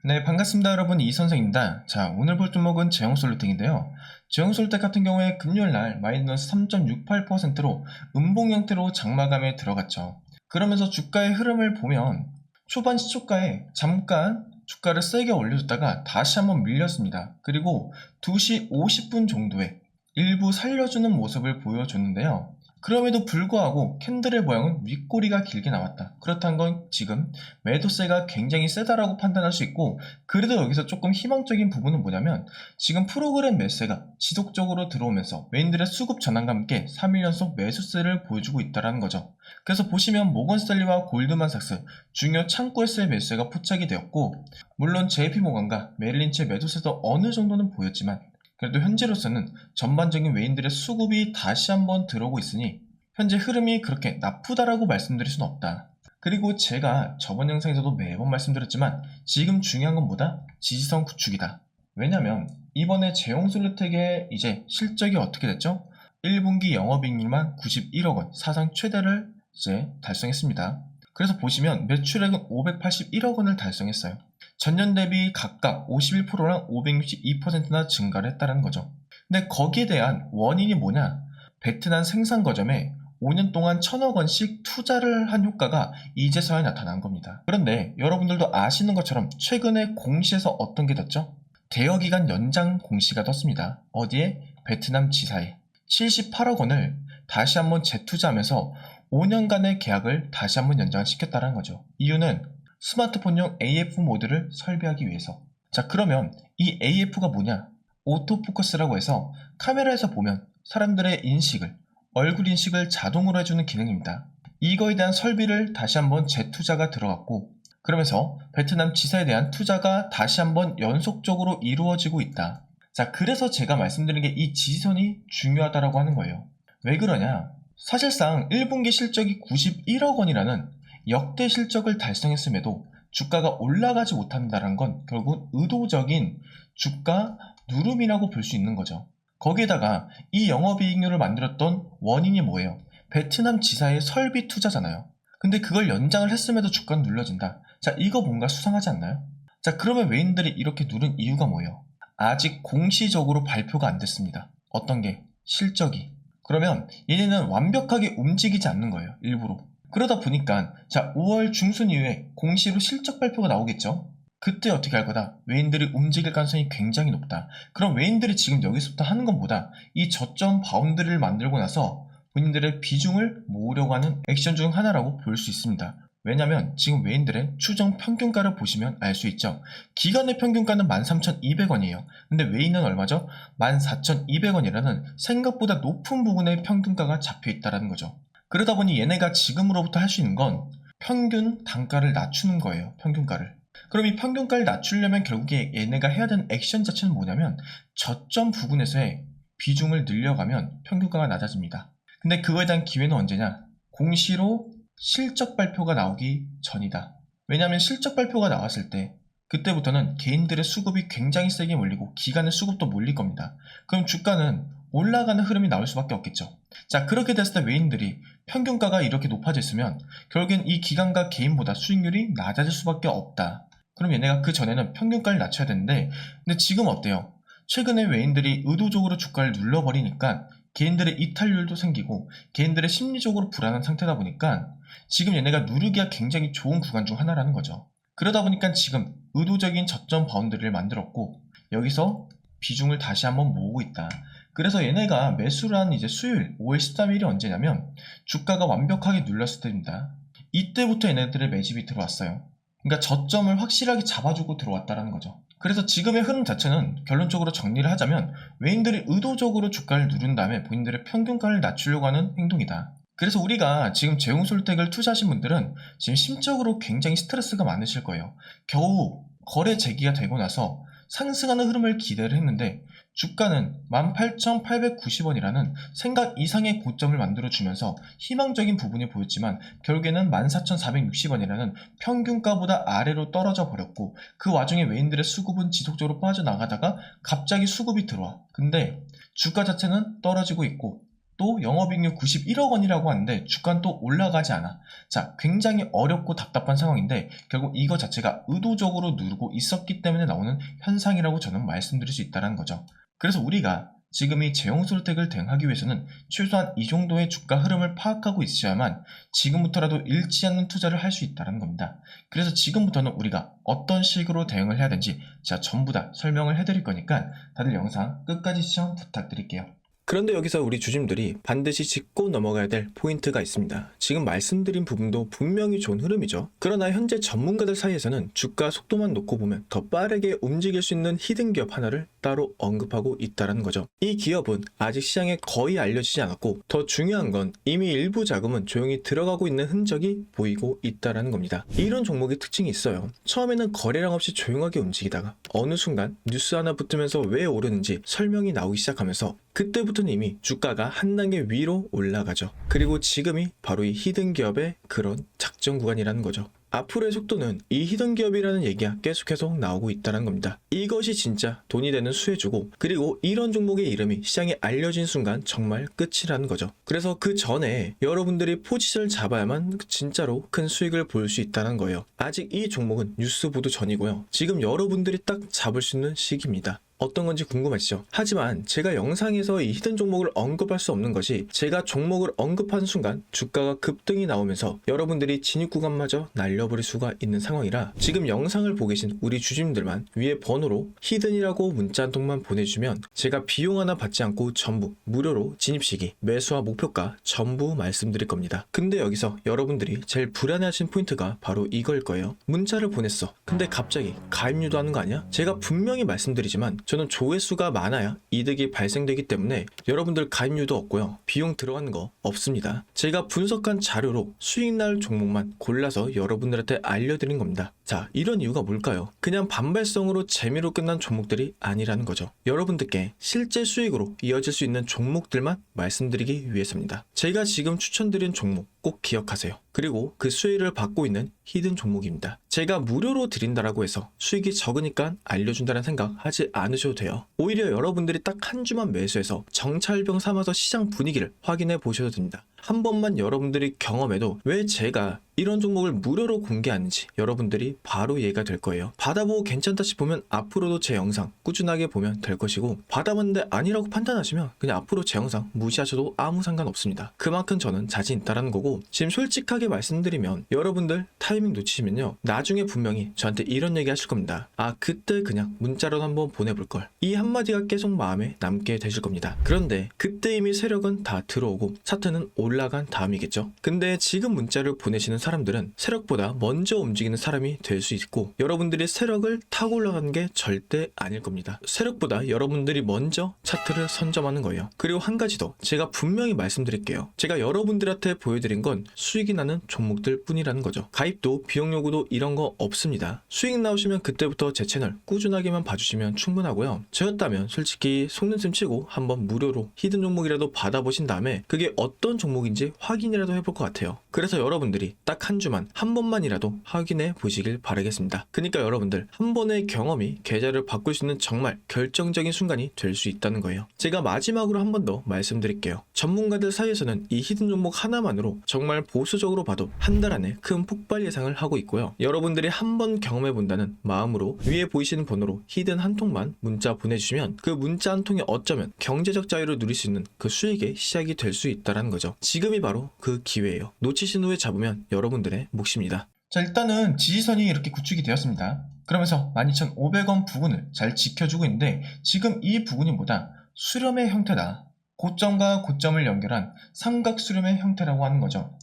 네, 반갑습니다 여러분, 이선생입니다. 자, 오늘 볼 종목은 제형솔루텍인데요. 제형솔루텍 같은 경우에 금요일날 마이너스 3.68%로 음봉 형태로 장마감에 들어갔죠. 그러면서 주가의 흐름을 보면 초반 시초가에 잠깐 주가를 세게 올려줬다가 다시 한번 밀렸습니다. 그리고 2시 50분 정도에 일부 살려주는 모습을 보여줬는데요. 그럼에도 불구하고 캔들의 모양은 윗꼬리가 길게 나왔다. 그렇다는 건 지금 매도세가 굉장히 세다라고 판단할 수 있고, 그래도 여기서 조금 희망적인 부분은 뭐냐면 지금 프로그램 매수세가 지속적으로 들어오면서 메인들의 수급 전환과 함께 3일 연속 매수세를 보여주고 있다는 거죠. 그래서 보시면 모건스탠리와 골드만삭스 중요 창구에서의 매수세가 포착이 되었고, 물론 JP모건과 메릴린치의 매도세도 어느 정도는 보였지만 그래도 현재로서는 전반적인 외인들의 수급이 다시 한번 들어오고 있으니 현재 흐름이 그렇게 나쁘다라고 말씀드릴 수는 없다. 그리고 제가 저번 영상에서도 매번 말씀드렸지만 지금 중요한 건 뭐다? 지지선 구축이다. 왜냐면 이번에 제형솔루텍의 이제 실적이 어떻게 됐죠? 1분기 영업이익률만 91억 원, 사상 최대를 이제 달성했습니다. 그래서 보시면 매출액은 581억 원을 달성했어요. 전년 대비 각각 51%랑 562%나 증가를 했다는 거죠. 근데 거기에 대한 원인이 뭐냐? 베트남 생산 거점에 5년 동안 1,000억 원씩 투자를 한 효과가 이제서야 나타난 겁니다. 그런데 여러분들도 아시는 것처럼 최근에 공시에서 어떤 게 떴죠? 대여기간 연장 공시가 떴습니다. 어디에? 베트남 지사에 78억 원을 다시 한번 재투자하면서 5년간의 계약을 다시 한번 연장시켰다는 거죠. 이유는 스마트폰용 AF 모드를 설비하기 위해서. 자, 그러면 이 AF가 뭐냐? 오토포커스라고 해서 카메라에서 보면 사람들의 인식을, 얼굴 인식을 자동으로 해주는 기능입니다. 이거에 대한 설비를 다시 한번 재투자가 들어갔고, 그러면서 베트남 지사에 대한 투자가 다시 한번 연속적으로 이루어지고 있다. 자, 그래서 제가 말씀드린 게 이 지지선이 중요하다라고 하는 거예요. 왜 그러냐? 사실상 1분기 실적이 91억 원이라는 역대 실적을 달성했음에도 주가가 올라가지 못한다는 건 결국 의도적인 주가 누름이라고 볼 수 있는 거죠. 거기에다가 이 영업이익률을 만들었던 원인이 뭐예요? 베트남 지사의 설비 투자잖아요. 근데 그걸 연장을 했음에도 주가는 눌러진다. 자, 이거 뭔가 수상하지 않나요? 자, 그러면 외인들이 이렇게 누른 이유가 뭐예요? 아직 공시적으로 발표가 안 됐습니다. 어떤 게? 실적이. 그러면 얘네는 완벽하게 움직이지 않는 거예요. 일부러. 그러다 보니까 자, 5월 중순 이후에 공시로 실적 발표가 나오겠죠. 그때 어떻게 할 거다? 외인들이 움직일 가능성이 굉장히 높다. 그럼 외인들이 지금 여기서부터 하는 것보다 이 저점 바운드리를 만들고 나서 본인들의 비중을 모으려고 하는 액션 중 하나라고 볼 수 있습니다. 왜냐면 지금 외인들의 추정 평균가를 보시면 알 수 있죠. 기간의 평균가는 13,200원이에요. 근데 외인은 얼마죠? 14,200원이라는 생각보다 높은 부분의 평균가가 잡혀 있다는 거죠. 그러다 보니 얘네가 지금으로부터 할 수 있는 건 평균 단가를 낮추는 거예요. 평균가를. 그럼 이 평균가를 낮추려면 결국에 얘네가 해야 되는 액션 자체는 뭐냐면 저점 부분에서의 비중을 늘려가면 평균가가 낮아집니다. 근데 그거에 대한 기회는 언제냐? 공시로 실적 발표가 나오기 전이다. 왜냐하면 실적 발표가 나왔을 때 그때부터는 개인들의 수급이 굉장히 세게 몰리고 기관의 수급도 몰릴 겁니다. 그럼 주가는 올라가는 흐름이 나올 수밖에 없겠죠. 자, 그렇게 됐을 때 외인들이 평균가가 이렇게 높아져 있으면 결국엔 이 기관과 개인보다 수익률이 낮아질 수밖에 없다. 그럼 얘네가 그 전에는 평균가를 낮춰야 되는데, 근데 지금 어때요? 최근에 외인들이 의도적으로 주가를 눌러버리니까 개인들의 이탈률도 생기고 개인들의 심리적으로 불안한 상태다 보니까 지금 얘네가 누르기가 굉장히 좋은 구간 중 하나라는 거죠. 그러다 보니까 지금 의도적인 저점 바운드리를 만들었고 여기서 비중을 다시 한번 모으고 있다. 그래서 얘네가 매수를 한 이제 수요일 5월 13일이 언제냐면 주가가 완벽하게 눌렀을 때입니다. 이때부터 얘네들의 매집이 들어왔어요. 그러니까 저점을 확실하게 잡아주고 들어왔다는 거죠. 그래서 지금의 흐름 자체는 결론적으로 정리를 하자면 외인들이 의도적으로 주가를 누른 다음에 본인들의 평균가를 낮추려고 하는 행동이다. 그래서 우리가 지금 제형솔텍을 투자하신 분들은 지금 심적으로 굉장히 스트레스가 많으실 거예요. 겨우 거래 재개가 되고 나서 상승하는 흐름을 기대를 했는데 주가는 18,890원이라는 생각 이상의 고점을 만들어주면서 희망적인 부분이 보였지만 결국에는 14,460원이라는 평균가보다 아래로 떨어져 버렸고 그 와중에 외인들의 수급은 지속적으로 빠져나가다가 갑자기 수급이 들어와. 근데 주가 자체는 떨어지고 있고 또 영업이익률 91억 원이라고 하는데 주가는 또 올라가지 않아. 자, 굉장히 어렵고 답답한 상황인데 결국 이거 자체가 의도적으로 누르고 있었기 때문에 나오는 현상이라고 저는 말씀드릴 수 있다는 거죠. 그래서 우리가 지금 이 제형솔텍을 대응하기 위해서는 최소한 이 정도의 주가 흐름을 파악하고 있어야만 지금부터라도 잃지 않는 투자를 할 수 있다는 겁니다. 그래서 지금부터는 우리가 어떤 식으로 대응을 해야 되는지 제가 전부 다 설명을 해드릴 거니까 다들 영상 끝까지 시청 부탁드릴게요. 그런데 여기서 우리 주주님들이 반드시 짚고 넘어가야 될 포인트가 있습니다. 지금 말씀드린 부분도 분명히 좋은 흐름이죠. 그러나 현재 전문가들 사이에서는 주가 속도만 놓고 보면 더 빠르게 움직일 수 있는 히든 기업 하나를 따로 언급하고 있다는 거죠. 이 기업은 아직 시장에 거의 알려지지 않았고 더 중요한 건 이미 일부 자금은 조용히 들어가고 있는 흔적이 보이고 있다는 겁니다. 이런 종목의 특징이 있어요. 처음에는 거래량 없이 조용하게 움직이다가 어느 순간 뉴스 하나 붙으면서 왜 오르는지 설명이 나오기 시작하면서 그때부터는 이미 주가가 한 단계 위로 올라가죠. 그리고 지금이 바로 이 히든 기업의 그런 작전 구간이라는 거죠. 앞으로의 속도는 이 히든 기업이라는 얘기가 계속해서 나오고 있다는 겁니다. 이것이 진짜 돈이 되는 수혜주고 그리고 이런 종목의 이름이 시장에 알려진 순간 정말 끝이라는 거죠. 그래서 그 전에 여러분들이 포지션을 잡아야만 진짜로 큰 수익을 볼 수 있다는 거예요. 아직 이 종목은 뉴스 보도 전이고요. 지금 여러분들이 딱 잡을 수 있는 시기입니다. 어떤 건지 궁금하시죠? 하지만 제가 영상에서 이 히든 종목을 언급할 수 없는 것이 제가 종목을 언급하는 순간 주가가 급등이 나오면서 여러분들이 진입 구간마저 날려버릴 수가 있는 상황이라 지금 영상을 보고 계신 우리 주주님들만 위에 번호로 히든이라고 문자 한 통만 보내주면 제가 비용 하나 받지 않고 전부 무료로 진입 시기, 매수와 목표가 전부 말씀드릴 겁니다. 근데 여기서 여러분들이 제일 불안해하신 포인트가 바로 이걸 거예요. 문자를 보냈어. 근데 갑자기 가입 유도하는 거 아니야? 제가 분명히 말씀드리지만 저는 조회수가 많아야 이득이 발생되기 때문에 여러분들 가입료도 없고요. 비용 들어가는 거 없습니다. 제가 분석한 자료로 수익 날 종목만 골라서 여러분들한테 알려드린 겁니다. 자, 이런 이유가 뭘까요? 그냥 반발성으로 재미로 끝난 종목들이 아니라는 거죠. 여러분들께 실제 수익으로 이어질 수 있는 종목들만 말씀드리기 위해서입니다. 제가 지금 추천드린 종목 꼭 기억하세요. 그리고 그 수혜를 받고 있는 히든 종목입니다. 제가 무료로 드린다라고 해서 수익이 적으니까 알려준다는 생각 하지 않으셔도 돼요. 오히려 여러분들이 딱 한 주만 매수해서 정찰병 삼아서 시장 분위기를 확인해 보셔도 됩니다. 한 번만 여러분들이 경험해도 왜 제가 이런 종목을 무료로 공개하는지 여러분들이 바로 이해가 될 거예요. 받아보고 괜찮다 싶으면 앞으로도 제 영상 꾸준하게 보면 될 것이고 받아봤는데 아니라고 판단하시면 그냥 앞으로 제 영상 무시하셔도 아무 상관없습니다. 그만큼 저는 자신 있다라는 거고 지금 솔직하게 말씀드리면 여러분들 타이밍 놓치시면요 나중에 분명히 저한테 이런 얘기 하실 겁니다. 아 그때 그냥 문자로 한번 보내볼걸. 이 한마디가 계속 마음에 남게 되실 겁니다. 그런데 그때 이미 세력은 다 들어오고 차트는 올라간 다음이겠죠. 근데 지금 문자를 보내시는 사람들은 세력보다 먼저 움직이는 사람이 될 수 있고 여러분들이 세력을 타고 올라가는 게 절대 아닐 겁니다. 세력보다 여러분들이 먼저 차트를 선점하는 거예요. 그리고 한 가지 더 제가 분명히 말씀드릴게요. 제가 여러분들한테 보여드린 건 수익이 나는 종목들 뿐이라는 거죠. 가입도 비용 요구도 이런 거 없습니다. 수익 나오시면 그때부터 제 채널 꾸준하게만 봐주시면 충분하고요. 저였다면 솔직히 속는셈 치고 한번 무료로 히든 종목이라도 받아보신 다음에 그게 어떤 종목인지 확인이라도 해볼 것 같아요. 그래서 여러분들이 딱 한 주만 한 번만이라도 확인해 보시길 바라겠습니다. 그러니까 여러분들 한 번의 경험이 계좌를 바꿀 수 있는 정말 결정적인 순간이 될 수 있다는 거예요. 제가 마지막으로 한 번 더 말씀드릴게요. 전문가들 사이에서는 이 히든 종목 하나만으로 정말 보수적으로 봐도 한 달 안에 큰 폭발 예상을 하고 있고요. 여러분들이 한 번 경험해 본다는 마음으로 위에 보이시는 번호로 히든 한 통만 문자 보내주시면 그 문자 한 통이 어쩌면 경제적 자유를 누릴 수 있는 그 수익의 시작이 될 수 있다는 거죠. 지금이 바로 그 기회예요. 놓치신 후에 잡으면 여러분들의 몫입니다. 자, 일단은 지지선이 이렇게 구축이 되었습니다. 그러면서 12,500원 부근을 잘 지켜주고 있는데 지금 이 부근이 뭐다? 수렴의 형태다. 고점과 고점을 연결한 삼각 수렴의 형태라고 하는 거죠.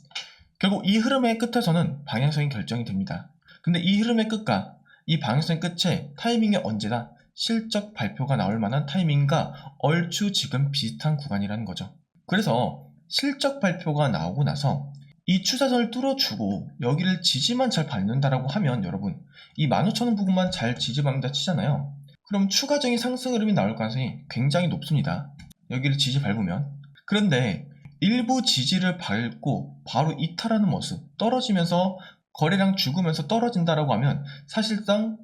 결국 이 흐름의 끝에서는 방향성이 결정이 됩니다. 근데 이 흐름의 끝과 이 방향성의 끝에 타이밍이 언제다? 실적 발표가 나올 만한 타이밍과 얼추 지금 비슷한 구간이라는 거죠. 그래서 실적 발표가 나오고 나서 이 추세선을 뚫어주고 여기를 지지만 잘 밟는다라고 하면 여러분 이 15,000원 부분만 잘 지지받는다 치잖아요. 그럼 추가적인 상승 흐름이 나올 가능성이 굉장히 높습니다. 여기를 지지 밟으면. 그런데 일부 지지를 밟고 바로 이탈하는 모습, 떨어지면서 거래량 죽으면서 떨어진다라고 하면 사실상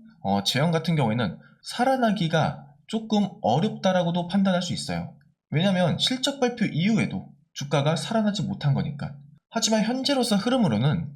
제형 같은 경우에는 살아나기가 조금 어렵다라고도 판단할 수 있어요. 왜냐하면 실적 발표 이후에도 주가가 살아나지 못한 거니까. 하지만 현재로서 흐름으로는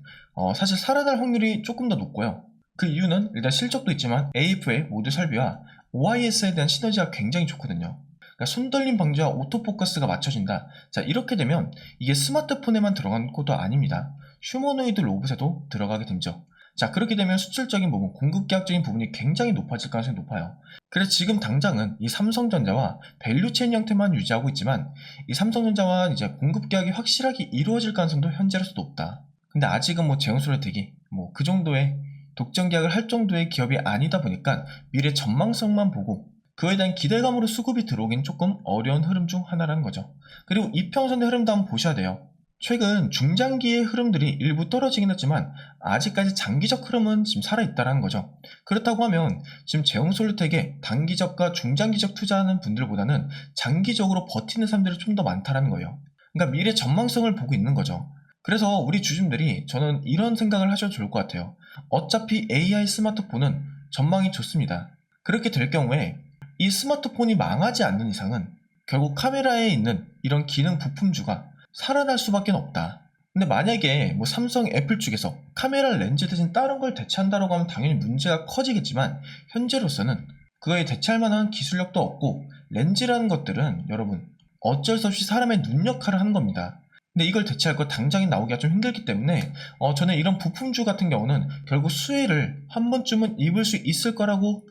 사실 살아날 확률이 조금 더 높고요. 그 이유는 일단 실적도 있지만 AF의 모듈 설비와 OIS에 대한 시너지가 굉장히 좋거든요. 그러니까 손떨림 방지와 오토포커스가 맞춰진다. 자, 이렇게 되면 이게 스마트폰에만 들어간 것도 아닙니다. 휴머노이드 로봇에도 들어가게 되죠. 자, 그렇게 되면 수출적인 부분, 공급계약적인 부분이 굉장히 높아질 가능성이 높아요. 그래서 지금 당장은 이 삼성전자와 밸류체인 형태만 유지하고 있지만 이 삼성전자와 이제 공급계약이 확실하게 이루어질 가능성도 현재로서 높다. 근데 아직은 뭐 제형솔루텍이 뭐 그 정도의 독점 계약을 할 정도의 기업이 아니다 보니까 미래 전망성만 보고 그에 대한 기대감으로 수급이 들어오긴 조금 어려운 흐름 중 하나라는 거죠. 그리고 이평선의 흐름도 한번 보셔야 돼요. 최근 중장기의 흐름들이 일부 떨어지긴 했지만 아직까지 장기적 흐름은 지금 살아있다는 거죠. 그렇다고 하면 지금 제형솔루텍에 단기적과 중장기적 투자하는 분들보다는 장기적으로 버티는 사람들이 좀 더 많다는 거예요. 그러니까 미래 전망성을 보고 있는 거죠. 그래서 우리 주주들이 저는 이런 생각을 하셔도 좋을 것 같아요. 어차피 AI 스마트폰은 전망이 좋습니다. 그렇게 될 경우에 이 스마트폰이 망하지 않는 이상은 결국 카메라에 있는 이런 기능 부품주가 살아날 수밖에 없다. 근데 만약에 뭐 삼성, 애플 쪽에서 카메라 렌즈 대신 다른 걸 대체한다고 하면 당연히 문제가 커지겠지만 현재로서는 그거에 대체할 만한 기술력도 없고 렌즈라는 것들은 여러분 어쩔 수 없이 사람의 눈 역할을 하는 겁니다. 근데 이걸 대체할 거 당장에 나오기가 좀 힘들기 때문에 저는 이런 부품주 같은 경우는 결국 수혜를 한 번쯤은 입을 수 있을 거라고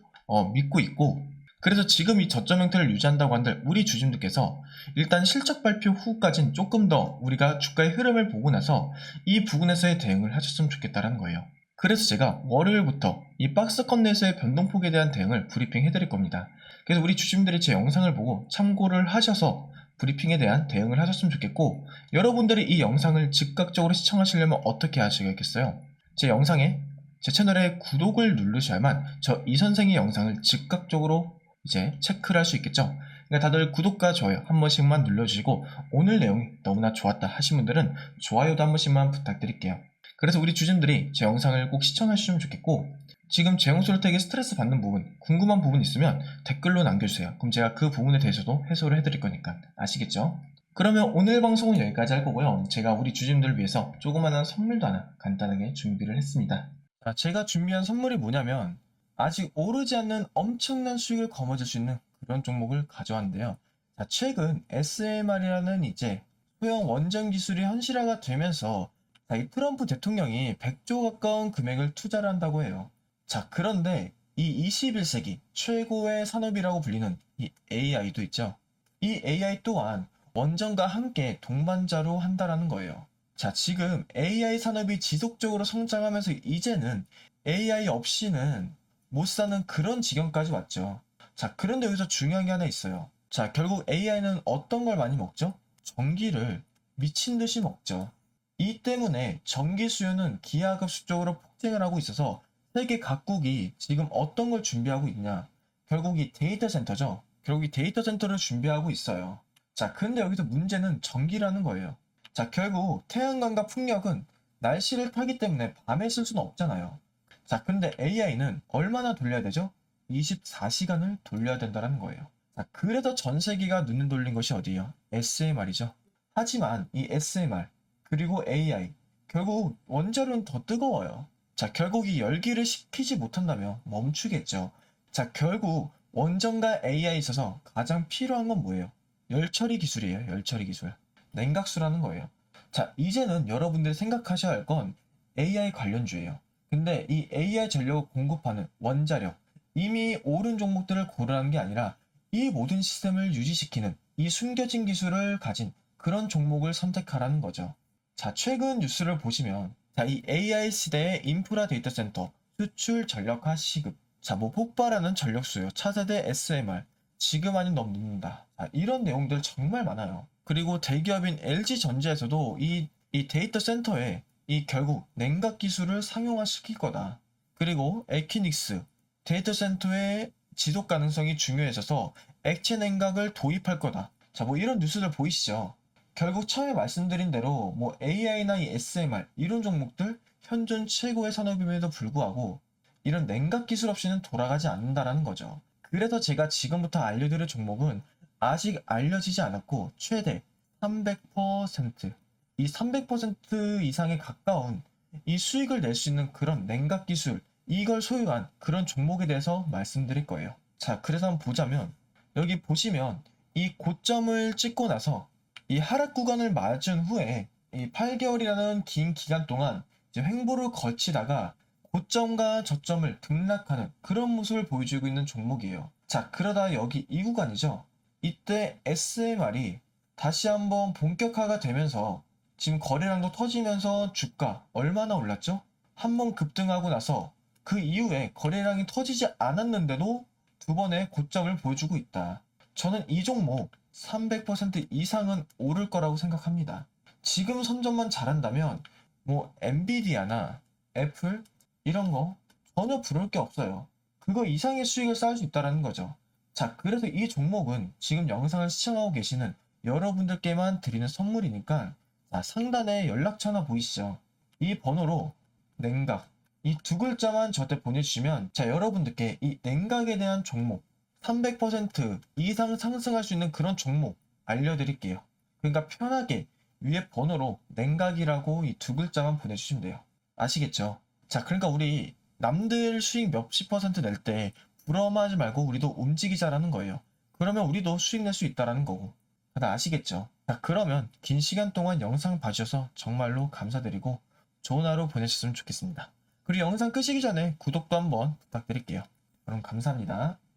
믿고 있고 그래서 지금 이 저점 형태를 유지한다고 한들 우리 주주님들께서 일단 실적 발표 후까지는 조금 더 우리가 주가의 흐름을 보고 나서 이 부분에서의 대응을 하셨으면 좋겠다는 거예요. 그래서 제가 월요일부터 이 박스권 내에서의 변동폭에 대한 대응을 브리핑 해드릴 겁니다. 그래서 우리 주주님들이 제 영상을 보고 참고를 하셔서 브리핑에 대한 대응을 하셨으면 좋겠고 여러분들이 이 영상을 즉각적으로 시청하시려면 어떻게 하시겠어요? 제 영상에 제 채널에 구독을 누르셔야만 저 이 선생의 영상을 즉각적으로 이제 체크를 할 수 있겠죠. 그러니까 다들 구독과 좋아요 한 번씩만 눌러주시고 오늘 내용이 너무나 좋았다 하신 분들은 좋아요도 한 번씩만 부탁드릴게요. 그래서 우리 주주님들이 제 영상을 꼭 시청하시면 좋겠고 지금 제형솔루텍에 스트레스 받는 부분, 궁금한 부분 있으면 댓글로 남겨주세요. 그럼 제가 그 부분에 대해서도 해소를 해드릴 거니까 아시겠죠? 그러면 오늘 방송은 여기까지 할 거고요. 제가 우리 주주님들을 위해서 조그마한 선물도 하나 간단하게 준비를 했습니다. 자, 제가 준비한 선물이 뭐냐면 아직 오르지 않는 엄청난 수익을 거머쥘 수 있는 그런 종목을 가져왔는데요. 자, 최근 SMR이라는 이제 소형 원전 기술이 현실화가 되면서 이 트럼프 대통령이 100조 가까운 금액을 투자를 한다고 해요. 자, 그런데 이 21세기 최고의 산업이라고 불리는 이 AI도 있죠. 이 AI 또한 원전과 함께 동반자로 한다라는 거예요. 자, 지금 AI 산업이 지속적으로 성장하면서 이제는 AI 없이는 못 사는 그런 지경까지 왔죠. 자, 그런데 여기서 중요한 게 하나 있어요. 자, 결국 AI는 어떤 걸 많이 먹죠? 전기를 미친 듯이 먹죠. 이 때문에 전기 수요는 기하급수적으로 폭증을 하고 있어서 세계 각국이 지금 어떤 걸 준비하고 있냐? 결국 이 데이터 센터죠. 결국 이 데이터 센터를 준비하고 있어요. 자, 근데 여기서 문제는 전기라는 거예요. 자, 결국 태양광과 풍력은 날씨를 타기 때문에 밤에 쓸 수는 없잖아요. 자, 근데 AI는 얼마나 돌려야 되죠? 24시간을 돌려야 된다는 거예요. 자, 그래서 전 세계가 눈을 돌린 것이 어디예요? SMR이죠. 하지만 이 SMR 그리고 AI 결국 원자로는 더 뜨거워요. 자, 결국 이 열기를 식히지 못한다면 멈추겠죠. 자, 결국 원전과 AI에 있어서 가장 필요한 건 뭐예요? 열처리 기술이에요. 열처리 기술. 냉각수라는 거예요. 자, 이제는 여러분들이 생각하셔야 할 건 AI 관련주예요. 근데 이 AI 전력을 공급하는 원자력, 이미 오른 종목들을 고르라는 게 아니라 이 모든 시스템을 유지시키는 이 숨겨진 기술을 가진 그런 종목을 선택하라는 거죠. 자, 최근 뉴스를 보시면 자, 이 AI 시대의 인프라 데이터 센터, 수출 전력화 시급, 자, 뭐 폭발하는 전력 수요, 차세대 SMR, 지금 아닌 너무 늦는다. 자, 이런 내용들 정말 많아요. 그리고 대기업인 LG전자에서도 이 데이터 센터에 이 결국 냉각 기술을 상용화시킬 거다. 그리고 에키닉스, 데이터 센터의 지속 가능성이 중요해져서 액체 냉각을 도입할 거다. 자, 뭐 이런 뉴스들 보이시죠? 결국 처음에 말씀드린 대로 뭐 AI나 이 SMR 이런 종목들 현존 최고의 산업임에도 불구하고 이런 냉각 기술 없이는 돌아가지 않는다라는 거죠. 그래서 제가 지금부터 알려드릴 종목은 아직 알려지지 않았고 최대 300%, 이 300% 이상에 가까운 이 수익을 낼 수 있는 그런 냉각 기술, 이걸 소유한 그런 종목에 대해서 말씀드릴 거예요. 자, 그래서 한번 보자면 여기 보시면 이 고점을 찍고 나서 이 하락 구간을 맞은 후에 이 8개월이라는 긴 기간 동안 이제 횡보를 거치다가 고점과 저점을 등락하는 그런 모습을 보여주고 있는 종목이에요. 자, 그러다 여기 이 구간이죠. 이때 SMR이 다시 한번 본격화가 되면서 지금 거래량도 터지면서 주가 얼마나 올랐죠? 한번 급등하고 나서 그 이후에 거래량이 터지지 않았는데도 두 번의 고점을 보여주고 있다. 저는 이 종목 300% 이상은 오를 거라고 생각합니다. 지금 선점만 잘한다면 뭐 엔비디아나 애플 이런 거 전혀 부러울 게 없어요. 그거 이상의 수익을 쌓을 수 있다는 거죠. 자, 그래서 이 종목은 지금 영상을 시청하고 계시는 여러분들께만 드리는 선물이니까 자, 상단에 연락처나 보이시죠? 이 번호로 냉각 이 두 글자만 저한테 보내주시면 자, 여러분들께 이 냉각에 대한 종목 300% 이상 상승할 수 있는 그런 종목 알려드릴게요. 그러니까 편하게 위에 번호로 냉각이라고 이 두 글자만 보내주시면 돼요. 아시겠죠? 자, 그러니까 우리 남들 수익 몇십 퍼센트 낼 때 부러워하지 말고 우리도 움직이자라는 거예요. 그러면 우리도 수익 낼 수 있다라는 거고. 다들 아시겠죠? 자, 그러면 긴 시간 동안 영상 봐주셔서 정말로 감사드리고 좋은 하루 보내셨으면 좋겠습니다. 그리고 영상 끄시기 전에 구독도 한번 부탁드릴게요. 그럼 감사합니다.